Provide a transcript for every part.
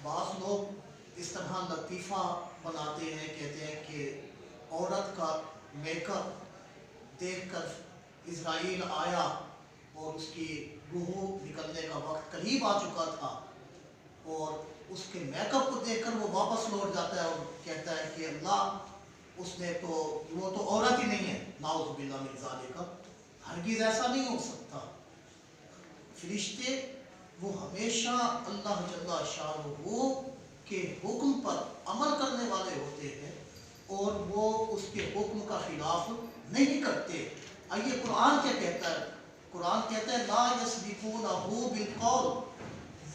بعض لوگ اس طرح لطیفہ بناتے ہیں، کہتے ہیں کہ عورت کا میک اپ دیکھ کر اسرائیل آیا اور اس کی روح نکلنے کا وقت قریب آ چکا تھا، اور اس کے میک اپ کو دیکھ کر وہ واپس لوٹ جاتا ہے اور کہتا ہے کہ اللہ اس نے تو وہ تو عورت ہی نہیں ہے، نعوذ باللہ من ذالک، ہرگز ایسا نہیں ہو سکتا۔ فرشتے وہ ہمیشہ اللہ جل شانہ کے حکم پر عمل کرنے والے ہوتے ہیں اور وہ اس کے حکم کا خلاف نہیں کرتے۔ آئیے قرآن کیا کہتا ہے؟ قرآن کہتا ہے لا یسبقونہ بالقول،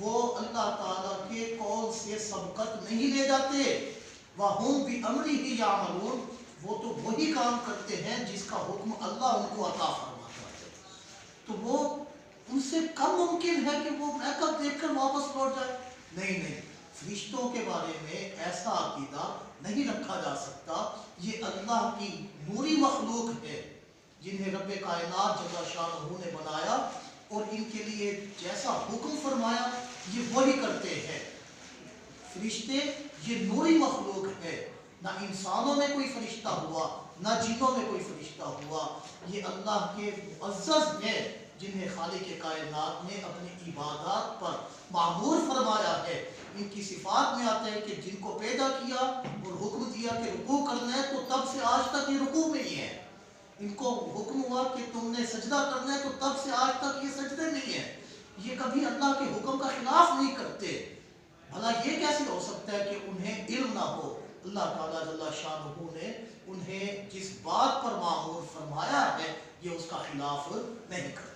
وہ اللہ تعالیٰ کے قول سے سبقت نہیں لے جاتے، وَهُمْ بِأَمْرِهِ يَعْمَلُونَ، وہ تو وہی کام کرتے ہیں جس کا حکم اللہ ان کو عطا فرماتا ہے۔ تو وہ ان سے کم ممکن ہے کہ وہ میک اپ دیکھ کر واپس لوٹ جائے؟ نہیں، فرشتوں کے بارے میں ایسا عقیدہ نہیں رکھا جا سکتا۔ یہ اللہ کی نوری مخلوق ہے جنہیں رب کائنات جل شانہ نے بنایا، اور ان کے لیے جیسا حکم فرمایا یہ وہی کرتے ہیں۔ فرشتے یہ نوری مخلوق ہے، نہ انسانوں میں کوئی فرشتہ ہوا نہ جنوں میں کوئی فرشتہ ہوا، یہ اللہ کے معزز ہیں جنہیں خالق کائنات نے اپنی عبادات پر معمور فرمایا ہے۔ ان کی صفات میں آتا ہے کہ جن کو پیدا کیا اور حکم دیا کہ رکوع کرنا ہے تو تب سے آج تک یہ رکوع میں ہی ہے، ان کو حکم ہوا کہ تم نے سجدہ کرنا ہے تو تب سے آج تک یہ سجدے میں ہی ہے، یہ کبھی اللہ کے حکم کا خلاف نہیں کرتے۔ بھلا یہ کیسے ہو سکتا ہے کہ انہیں علم نہ ہو؟ اللہ تعالیٰ جل شانہ نے انہیں جس بات پر معمور فرمایا ہے یہ اس کا خلاف نہیں کرتے۔